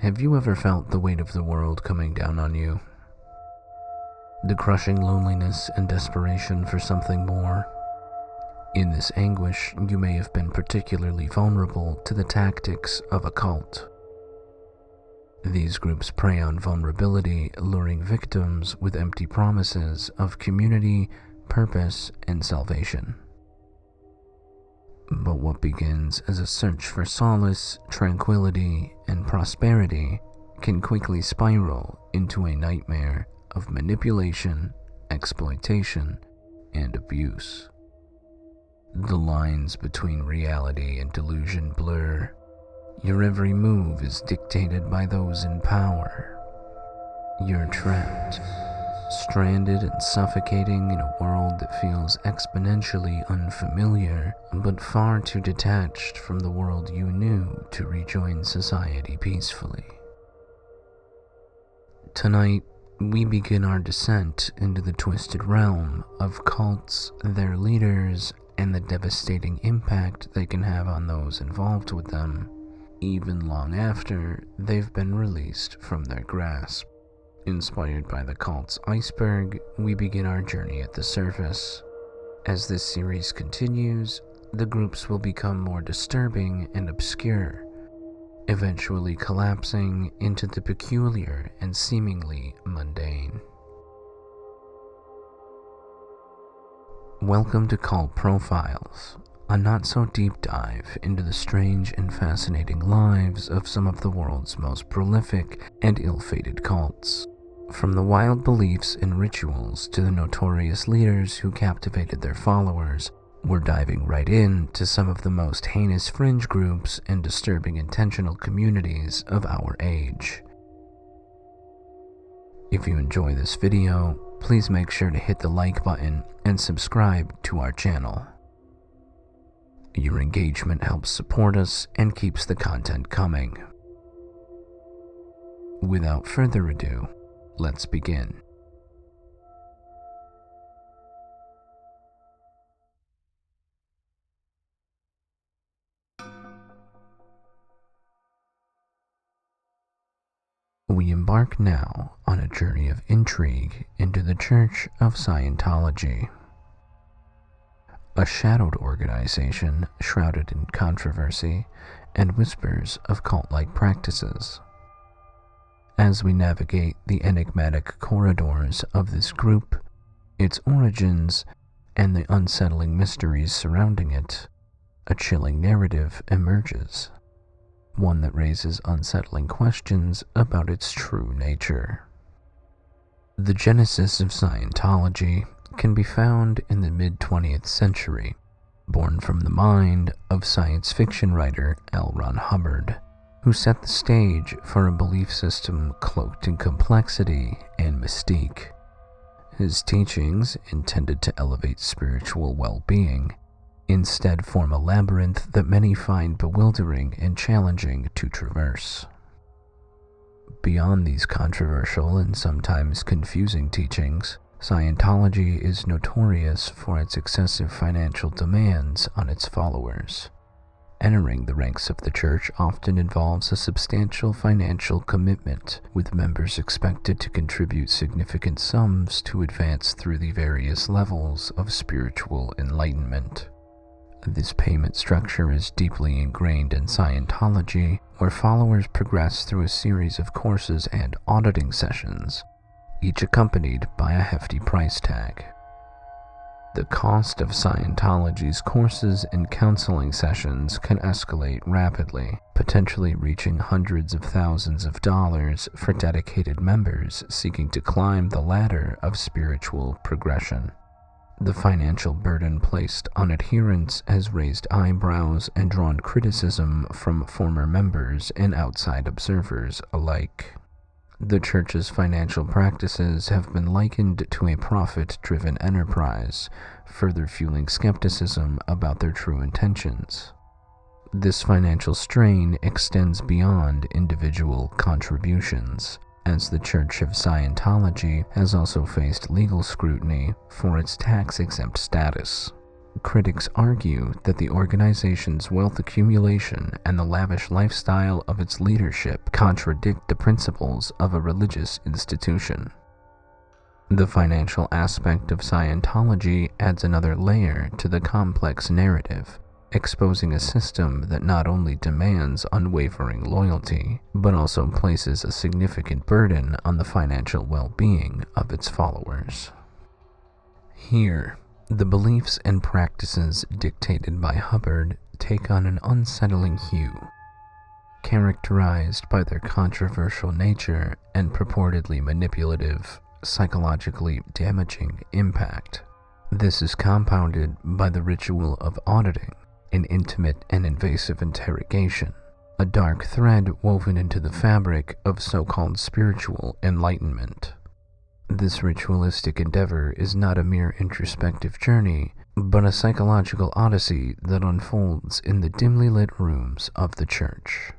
Have you ever felt the weight of the world coming down on you? The crushing loneliness and desperation for something more? In this anguish, you may have been particularly vulnerable to the tactics of a cult. These groups prey on vulnerability, luring victims with empty promises of community, purpose, and salvation. But what begins as a search for solace, tranquility, and prosperity can quickly spiral into a nightmare of manipulation, exploitation, and abuse. The lines between reality and delusion blur. Your every move is dictated by those in power. You're trapped, stranded and suffocating in a world that feels exponentially unfamiliar, but far too detached from the world you knew to rejoin society peacefully. Tonight, we begin our descent into the twisted realm of cults, their leaders, and the devastating impact they can have on those involved with them, even long after they've been released from their grasp. Inspired by the Cults-Iceberg, we begin our journey at the surface. As this series continues, the groups will become more disturbing and obscure, eventually collapsing into the peculiar and seemingly mundane. Welcome to Cult Profiles, a not-so-deep dive into the strange and fascinating lives of some of the world's most prolific and ill-fated cults. From the wild beliefs and rituals to the notorious leaders who captivated their followers, we're diving right into some of the most heinous fringe groups and disturbing intentional communities of our age. If you enjoy this video, please make sure to hit the like button and subscribe to our channel. Your engagement helps support us and keeps the content coming. Without further ado, let's begin. We embark now on a journey of intrigue into the Church of Scientology, a shadowed organization shrouded in controversy and whispers of cult-like practices. As we navigate the enigmatic corridors of this group, its origins, and the unsettling mysteries surrounding it, a chilling narrative emerges, one that raises unsettling questions about its true nature. The genesis of Scientology can be found in the mid-20th century, born from the mind of science fiction writer L. Ron Hubbard, who set the stage for a belief system cloaked in complexity and mystique. His teachings, intended to elevate spiritual well-being, instead form a labyrinth that many find bewildering and challenging to traverse. Beyond these controversial and sometimes confusing teachings, Scientology is notorious for its excessive financial demands on its followers. Entering the ranks of the church often involves a substantial financial commitment, with members expected to contribute significant sums to advance through the various levels of spiritual enlightenment. This payment structure is deeply ingrained in Scientology, where followers progress through a series of courses and auditing sessions, each accompanied by a hefty price tag. The cost of Scientology's courses and counseling sessions can escalate rapidly, potentially reaching hundreds of thousands of dollars for dedicated members seeking to climb the ladder of spiritual progression. The financial burden placed on adherents has raised eyebrows and drawn criticism from former members and outside observers alike. The church's financial practices have been likened to a profit-driven enterprise, further fueling skepticism about their true intentions. This financial strain extends beyond individual contributions, as the Church of Scientology has also faced legal scrutiny for its tax-exempt status. Critics argue that the organization's wealth accumulation and the lavish lifestyle of its leadership contradict the principles of a religious institution. The financial aspect of Scientology adds another layer to the complex narrative, exposing a system that not only demands unwavering loyalty, but also places a significant burden on the financial well-being of its followers. Here, the beliefs and practices dictated by Hubbard take on an unsettling hue, characterized by their controversial nature and purportedly manipulative, psychologically damaging impact. This is compounded by the ritual of auditing, an intimate and invasive interrogation, a dark thread woven into the fabric of so-called spiritual enlightenment. This ritualistic endeavor is not a mere introspective journey, but a psychological odyssey that unfolds in the dimly lit rooms of the church.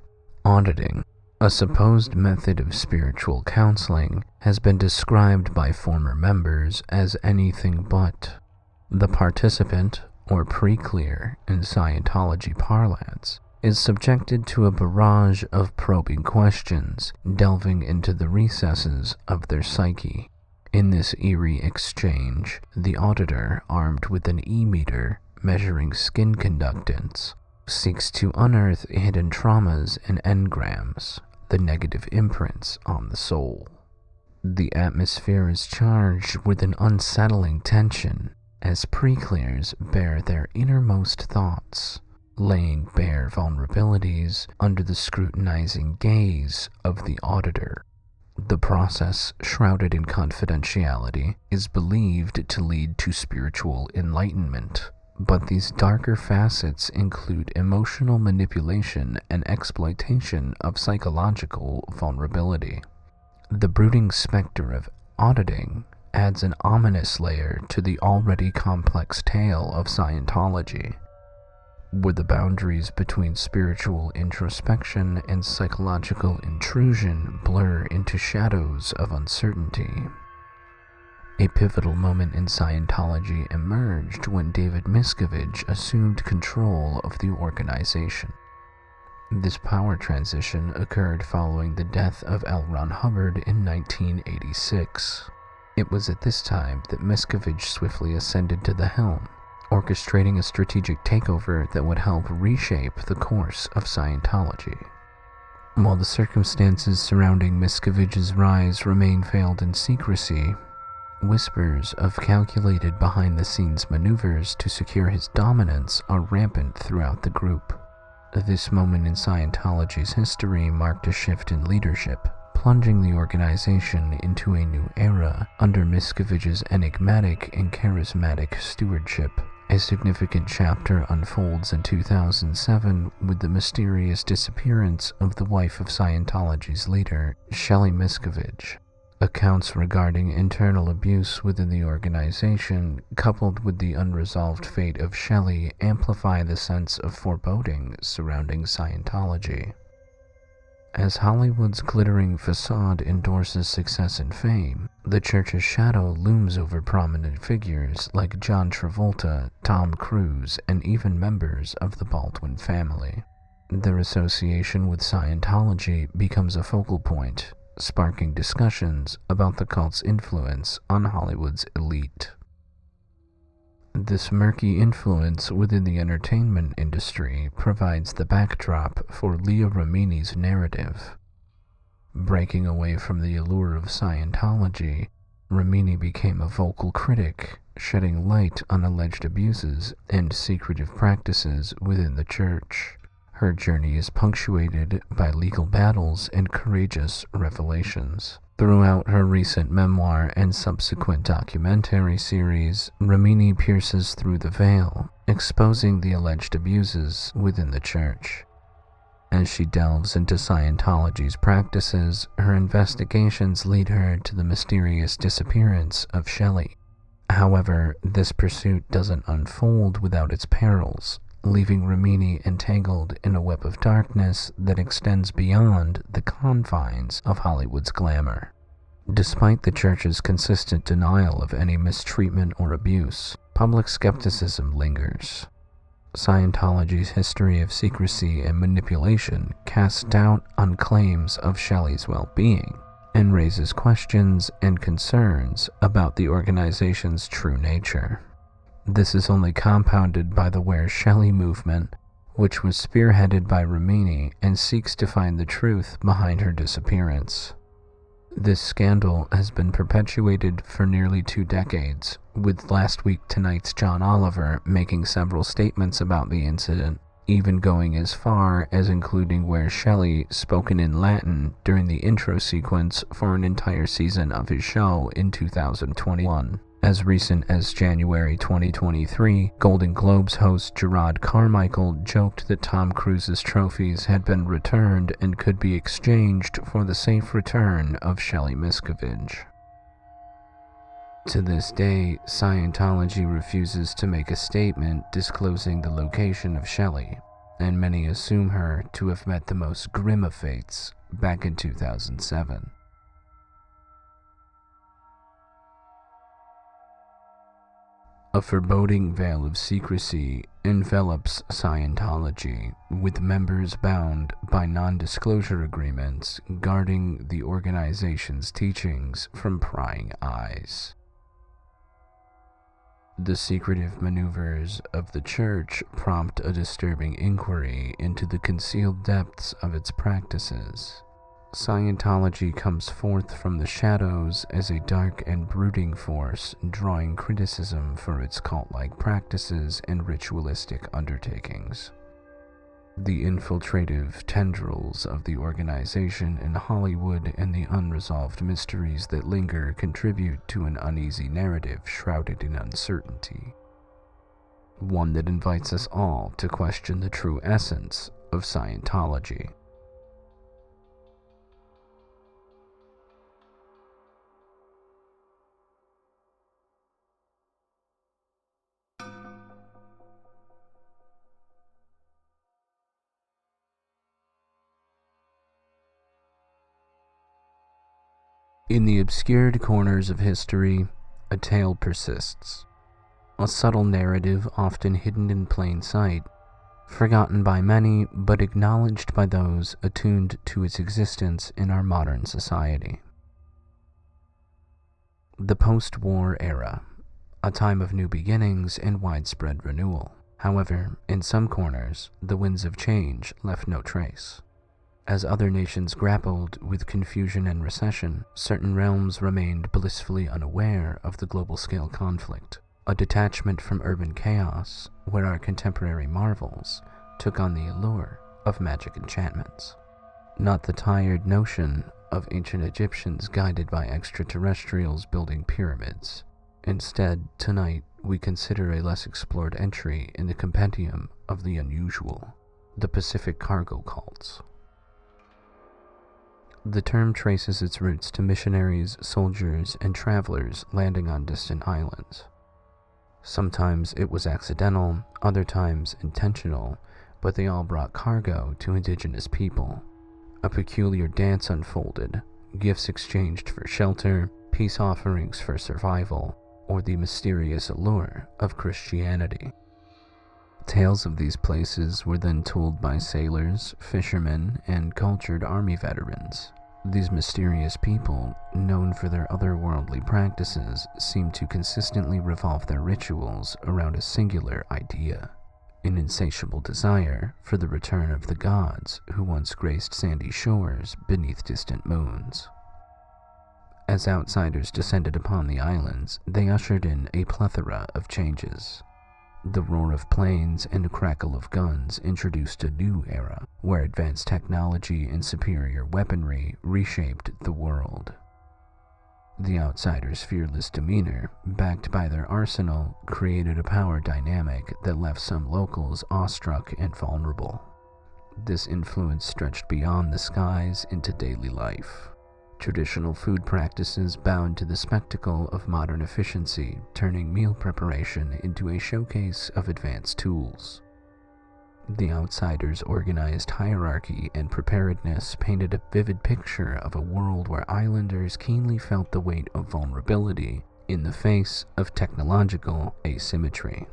Auditing, a supposed method of spiritual counseling, has been described by former members as anything but. The participant, or pre-clear in Scientology parlance, is subjected to a barrage of probing questions, delving into the recesses of their psyche. In this eerie exchange, the auditor, armed with an e-meter measuring skin conductance, seeks to unearth hidden traumas and engrams, the negative imprints on the soul. The atmosphere is charged with an unsettling tension as pre-clears bare their innermost thoughts, laying bare vulnerabilities under the scrutinizing gaze of the auditor. The process, shrouded in confidentiality, is believed to lead to spiritual enlightenment, but these darker facets include emotional manipulation and exploitation of psychological vulnerability. The brooding specter of auditing adds an ominous layer to the already complex tale of Scientology, where the boundaries between spiritual introspection and psychological intrusion blur into shadows of uncertainty. A pivotal moment in Scientology emerged when David Miscavige assumed control of the organization. This power transition occurred following the death of L. Ron Hubbard in 1986. It was at this time that Miscavige swiftly ascended to the helm, orchestrating a strategic takeover that would help reshape the course of Scientology. While the circumstances surrounding Miscavige's rise remain veiled in secrecy, whispers of calculated behind-the-scenes maneuvers to secure his dominance are rampant throughout the group. This moment in Scientology's history marked a shift in leadership, plunging the organization into a new era under Miscavige's enigmatic and charismatic stewardship. A significant chapter unfolds in 2007 with the mysterious disappearance of the wife of Scientology's leader, Shelley Miscavige. Accounts regarding internal abuse within the organization, coupled with the unresolved fate of Shelley, amplify the sense of foreboding surrounding Scientology. As Hollywood's glittering facade endorses success and fame, the church's shadow looms over prominent figures like John Travolta, Tom Cruise, and even members of the Baldwin family. Their association with Scientology becomes a focal point, sparking discussions about the cult's influence on Hollywood's elite. This murky influence within the entertainment industry provides the backdrop for Leah Remini's narrative. Breaking away from the allure of Scientology, Remini became a vocal critic, shedding light on alleged abuses and secretive practices within the church. Her journey is punctuated by legal battles and courageous revelations. Throughout her recent memoir and subsequent documentary series, Remini pierces through the veil, exposing the alleged abuses within the church. As she delves into Scientology's practices, her investigations lead her to the mysterious disappearance of Shelley. However, this pursuit doesn't unfold without its perils, leaving Remini entangled in a web of darkness that extends beyond the confines of Hollywood's glamour. Despite the church's consistent denial of any mistreatment or abuse, public skepticism lingers. Scientology's history of secrecy and manipulation casts doubt on claims of Shelley's well-being and raises questions and concerns about the organization's true nature. This is only compounded by the Where's Shelley movement, which was spearheaded by Rumini and seeks to find the truth behind her disappearance. This scandal has been perpetuated for nearly 2 decades, with Last Week Tonight's John Oliver making several statements about the incident, even going as far as including Where's Shelley spoken in Latin during the intro sequence for an entire season of his show in 2021. As recent as January 2023, Golden Globes host Gerard Carmichael joked that Tom Cruise's trophies had been returned and could be exchanged for the safe return of Shelley Miscavige. To this day, Scientology refuses to make a statement disclosing the location of Shelley, and many assume her to have met the most grim of fates back in 2007. A foreboding veil of secrecy envelops Scientology, with members bound by non-disclosure agreements guarding the organization's teachings from prying eyes. The secretive maneuvers of the Church prompt a disturbing inquiry into the concealed depths of its practices. Scientology comes forth from the shadows as a dark and brooding force, drawing criticism for its cult-like practices and ritualistic undertakings. The infiltrative tendrils of the organization in Hollywood and the unresolved mysteries that linger contribute to an uneasy narrative shrouded in uncertainty. One that invites us all to question the true essence of Scientology. In the obscured corners of history, a tale persists. A subtle narrative often hidden in plain sight, forgotten by many but acknowledged by those attuned to its existence in our modern society. The post-war era, a time of new beginnings and widespread renewal. However, in some corners, the winds of change left no trace. As other nations grappled with confusion and recession, certain realms remained blissfully unaware of the global-scale conflict, a detachment from urban chaos where our contemporary marvels took on the allure of magic enchantments. Not the tired notion of ancient Egyptians guided by extraterrestrials building pyramids. Instead, tonight, we consider a less explored entry in the compendium of the unusual, the Pacific cargo cults. The term traces its roots to missionaries, soldiers, and travelers landing on distant islands. Sometimes it was accidental, other times intentional, but they all brought cargo to indigenous people. A peculiar dance unfolded, gifts exchanged for shelter, peace offerings for survival, or the mysterious allure of Christianity. Tales of these places were then told by sailors, fishermen, and cultured army veterans. These mysterious people, known for their otherworldly practices, seem to consistently revolve their rituals around a singular idea, an insatiable desire for the return of the gods who once graced sandy shores beneath distant moons. As outsiders descended upon the islands, they ushered in a plethora of changes. The roar of planes and crackle of guns introduced a new era, where advanced technology and superior weaponry reshaped the world. The outsiders' fearless demeanor, backed by their arsenal, created a power dynamic that left some locals awestruck and vulnerable. This influence stretched beyond the skies into daily life. Traditional food practices bowed to the spectacle of modern efficiency, turning meal preparation into a showcase of advanced tools. The outsiders' organized hierarchy and preparedness painted a vivid picture of a world where islanders keenly felt the weight of vulnerability in the face of technological asymmetry.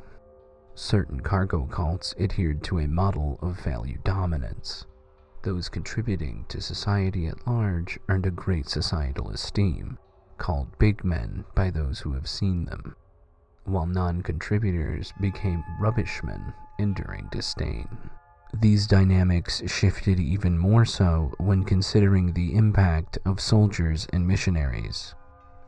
Certain cargo cults adhered to a model of value dominance. Those contributing to society at large earned a great societal esteem, called big men by those who have seen them, while non-contributors became rubbishmen, enduring disdain. These dynamics shifted even more so when considering the impact of soldiers and missionaries.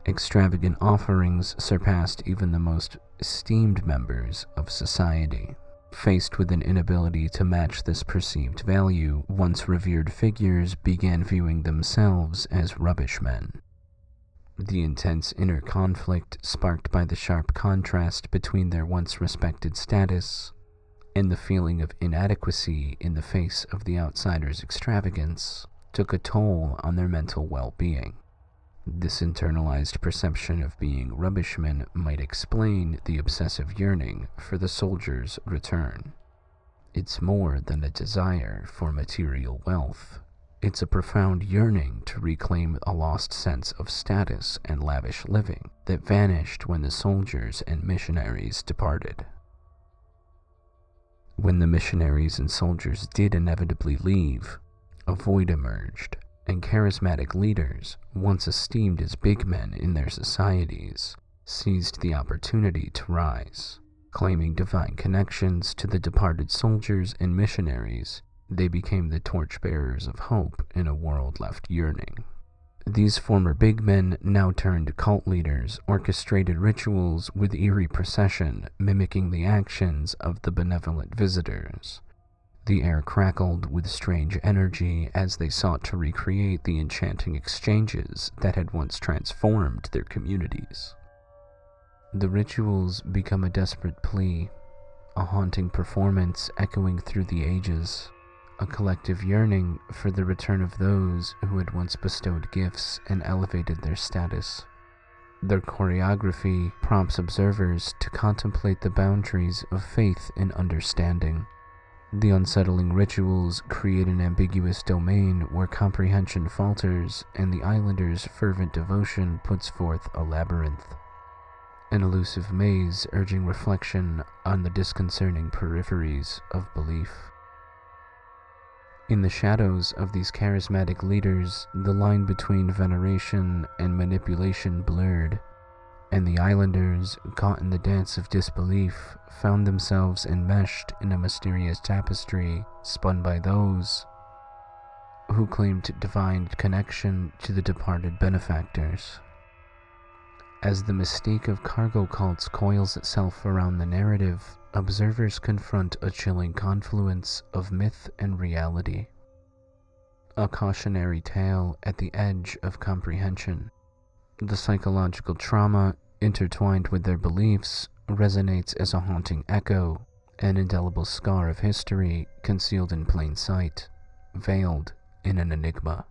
Extravagant offerings surpassed even the most esteemed members of society. Faced with an inability to match this perceived value, once revered figures began viewing themselves as rubbishmen. The intense inner conflict sparked by the sharp contrast between their once respected status and the feeling of inadequacy in the face of the outsider's extravagance took a toll on their mental well-being. This internalized perception of being rubbishmen might explain the obsessive yearning for the soldier's return. It's more than a desire for material wealth. It's a profound yearning to reclaim a lost sense of status and lavish living that vanished when the soldiers and missionaries departed. When the missionaries and soldiers did inevitably leave, a void emerged, and charismatic leaders, once esteemed as big men in their societies, seized the opportunity to rise. Claiming divine connections to the departed soldiers and missionaries, they became the torchbearers of hope in a world left yearning. These former big men now turned cult leaders orchestrated rituals with eerie procession, mimicking the actions of the benevolent visitors. The air crackled with strange energy as they sought to recreate the enchanting exchanges that had once transformed their communities. The rituals become a desperate plea, a haunting performance echoing through the ages, a collective yearning for the return of those who had once bestowed gifts and elevated their status. Their choreography prompts observers to contemplate the boundaries of faith and understanding. The unsettling rituals create an ambiguous domain where comprehension falters and the islanders' fervent devotion puts forth a labyrinth. An elusive maze urging reflection on the disconcerting peripheries of belief. In the shadows of these charismatic leaders, the line between veneration and manipulation blurred, and the islanders, caught in the dance of disbelief, found themselves enmeshed in a mysterious tapestry spun by those who claimed divine connection to the departed benefactors. As the mystique of cargo cults coils itself around the narrative, observers confront a chilling confluence of myth and reality. A cautionary tale at the edge of comprehension. The psychological trauma, intertwined with their beliefs, resonates as a haunting echo, an indelible scar of history concealed in plain sight, veiled in an enigma.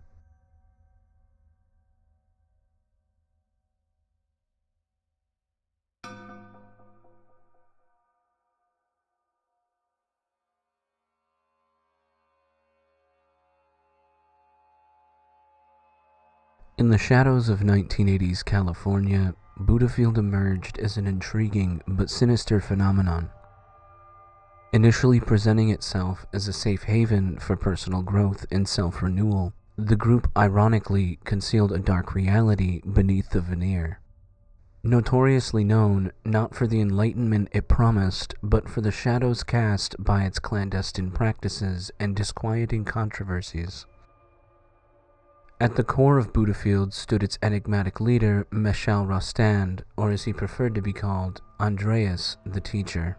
In the shadows of 1980s California, Buddhafield emerged as an intriguing but sinister phenomenon. Initially presenting itself as a safe haven for personal growth and self-renewal, the group ironically concealed a dark reality beneath the veneer. Notoriously known not for the enlightenment it promised, but for the shadows cast by its clandestine practices and disquieting controversies. At the core of Buddhafield stood its enigmatic leader, Meshal Rostand, or as he preferred to be called, Andreas the Teacher,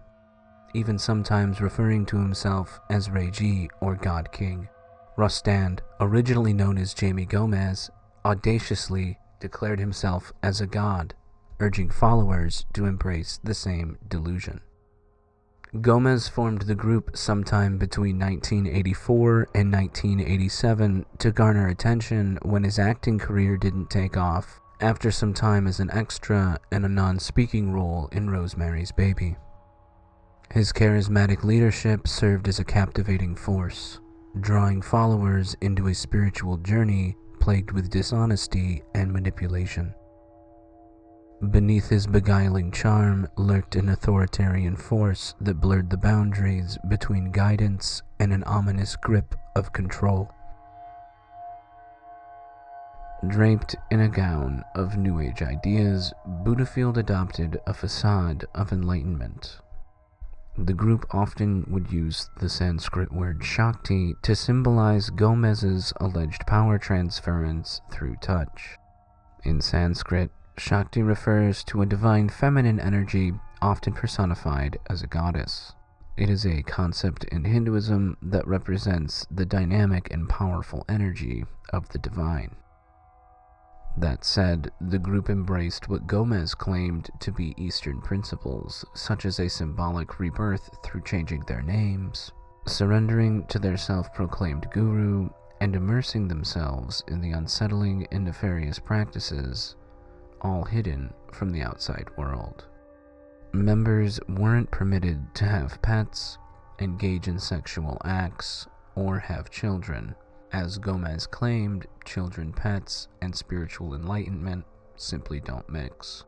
even sometimes referring to himself as Reji or God King. Rostand, originally known as Jamie Gomez, audaciously declared himself as a god, urging followers to embrace the same delusion. Gomez formed the group sometime between 1984 and 1987 to garner attention when his acting career didn't take off, after some time as an extra and a non-speaking role in Rosemary's Baby. His charismatic leadership served as a captivating force, drawing followers into a spiritual journey plagued with dishonesty and manipulation. Beneath his beguiling charm lurked an authoritarian force that blurred the boundaries between guidance and an ominous grip of control. Draped in a gown of New Age ideas, Buddhafield adopted a facade of enlightenment. The group often would use the Sanskrit word Shakti to symbolize Gomez's alleged power transference through touch. In Sanskrit, Shakti refers to a divine feminine energy, often personified as a goddess. It is a concept in Hinduism that represents the dynamic and powerful energy of the divine. That said, the group embraced what Gomez claimed to be Eastern principles, such as a symbolic rebirth through changing their names, surrendering to their self-proclaimed guru, and immersing themselves in the unsettling and nefarious practices, all hidden from the outside world. Members weren't permitted to have pets, engage in sexual acts, or have children. As Gomez claimed, children, pets, and spiritual enlightenment simply don't mix.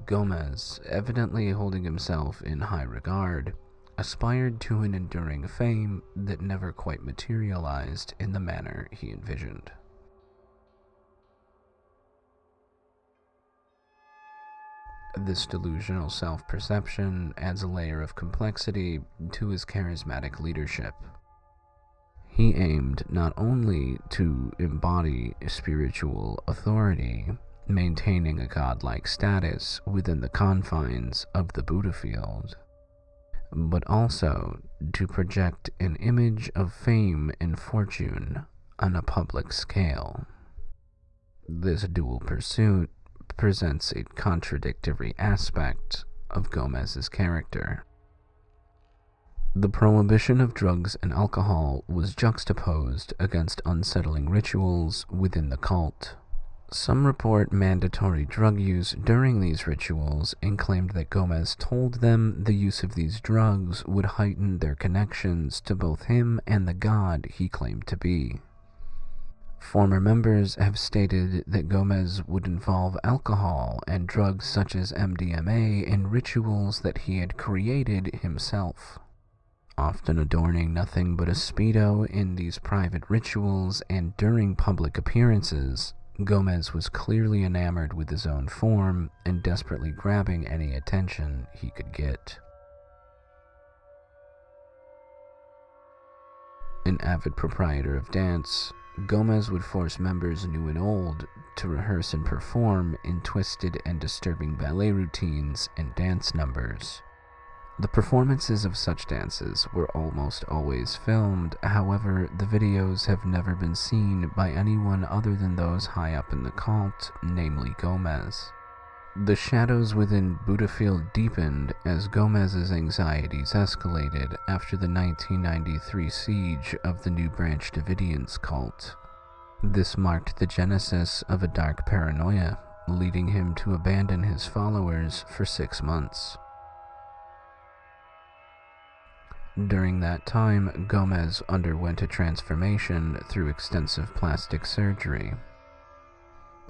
Gomez, evidently holding himself in high regard, aspired to an enduring fame that never quite materialized in the manner he envisioned. This delusional self-perception adds a layer of complexity to his charismatic leadership. He aimed not only to embody spiritual authority, maintaining a godlike status within the confines of the Buddhafield, but also to project an image of fame and fortune on a public scale. This dual pursuit presents a contradictory aspect of Gomez's character. The prohibition of drugs and alcohol was juxtaposed against unsettling rituals within the cult. Some report mandatory drug use during these rituals and claimed that Gomez told them the use of these drugs would heighten their connections to both him and the god he claimed to be. Former members have stated that Gomez would involve alcohol and drugs such as MDMA in rituals that he had created himself, often adorning nothing but a Speedo in these private rituals and during public appearances. Gomez was clearly enamored with his own form and desperately grabbing any attention he could get. An avid proprietor of dance, Gomez would force members new and old to rehearse and perform in twisted and disturbing ballet routines and dance numbers. The performances of such dances were almost always filmed, however, the videos have never been seen by anyone other than those high up in the cult, namely Gomez. The shadows within Buddhafield deepened as Gomez's anxieties escalated after the 1993 siege of the New Branch Davidians cult. This marked the genesis of a dark paranoia, leading him to abandon his followers for 6 months. During that time, Gomez underwent a transformation through extensive plastic surgery.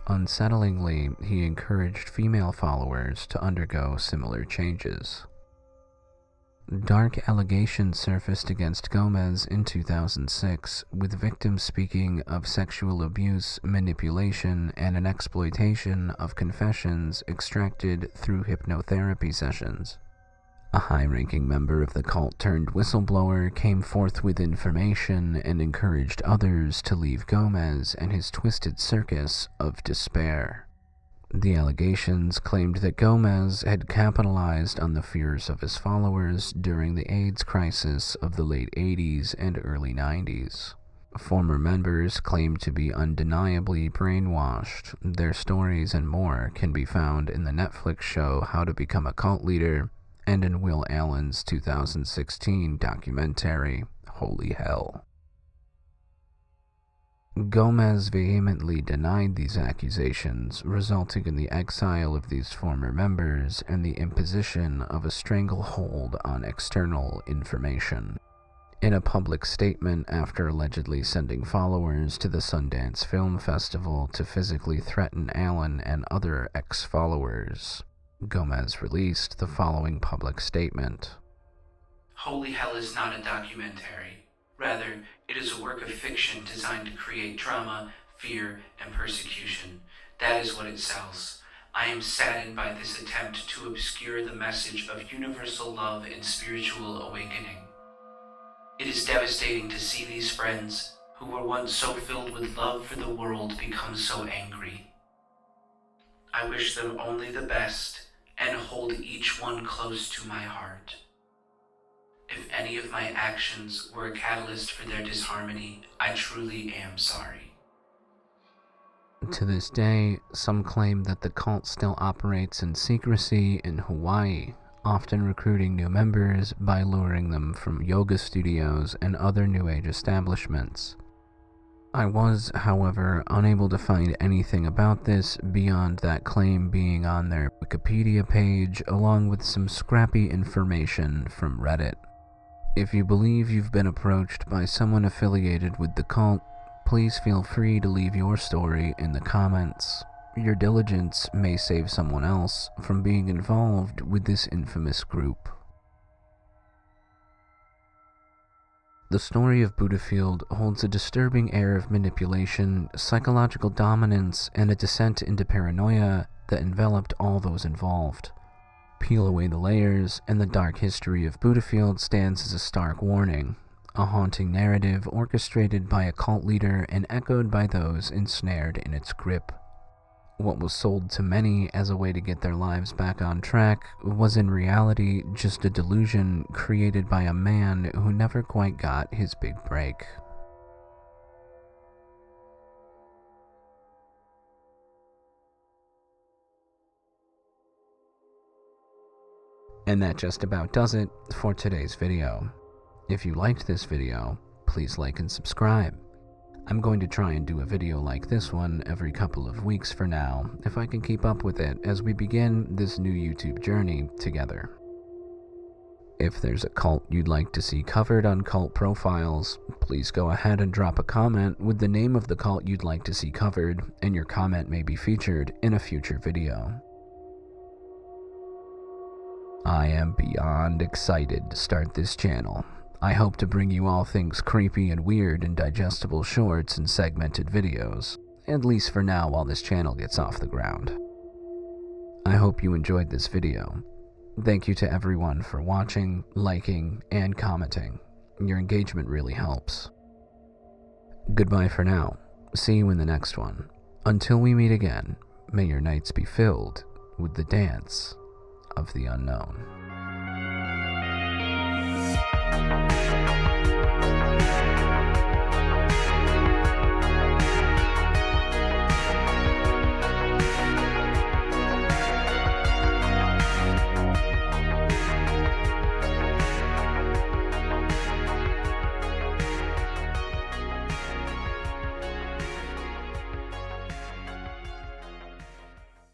Unsettlingly, he encouraged female followers to undergo similar changes. Dark allegations surfaced against Gomez in 2006, with victims speaking of sexual abuse, manipulation, and an exploitation of confessions extracted through hypnotherapy sessions. A high-ranking member of the cult turned whistleblower came forth with information and encouraged others to leave Gomez and his twisted circus of despair. The allegations claimed that Gomez had capitalized on the fears of his followers during the AIDS crisis of the late 80s and early 90s. Former members claimed to be undeniably brainwashed. Their stories and more can be found in the Netflix show How to Become a Cult Leader, and in Will Allen's 2016 documentary, Holy Hell. Gomez vehemently denied these accusations, resulting in the exile of these former members and the imposition of a stranglehold on external information. In a public statement after allegedly sending followers to the Sundance Film Festival to physically threaten Allen and other ex-followers, Gomez released the following public statement. Holy Hell is not a documentary. Rather, it is a work of fiction designed to create drama, fear, and persecution. That is what it sells. I am saddened by this attempt to obscure the message of universal love and spiritual awakening. It is devastating to see these friends, who were once so filled with love for the world, become so angry. I wish them only the best and hold each one close to my heart. If any of my actions were a catalyst for their disharmony, I truly am sorry. To this day, some claim that the cult still operates in secrecy in Hawaii, often recruiting new members by luring them from yoga studios and other New Age establishments. I was, however, unable to find anything about this beyond that claim being on their Wikipedia page, along with some scrappy information from Reddit. If you believe you've been approached by someone affiliated with the cult, please feel free to leave your story in the comments. Your diligence may save someone else from being involved with this infamous group. The story of Buddhafield holds a disturbing air of manipulation, psychological dominance, and a descent into paranoia that enveloped all those involved. Peel away the layers, and the dark history of Buddhafield stands as a stark warning, a haunting narrative orchestrated by a cult leader and echoed by those ensnared in its grip. What was sold to many as a way to get their lives back on track was in reality just a delusion created by a man who never quite got his big break. And that just about does it for today's video. If you liked this video, please like and subscribe. I'm going to try and do a video like this one every couple of weeks for now, if I can keep up with it as we begin this new YouTube journey together. If there's a cult you'd like to see covered on Cult Profiles, please go ahead and drop a comment with the name of the cult you'd like to see covered, and your comment may be featured in a future video. I am beyond excited to start this channel. I hope to bring you all things creepy and weird in digestible shorts and segmented videos, at least for now while this channel gets off the ground. I hope you enjoyed this video. Thank you to everyone for watching, liking, and commenting. Your engagement really helps. Goodbye for now. See you in the next one. Until we meet again, may your nights be filled with the dance of the unknown.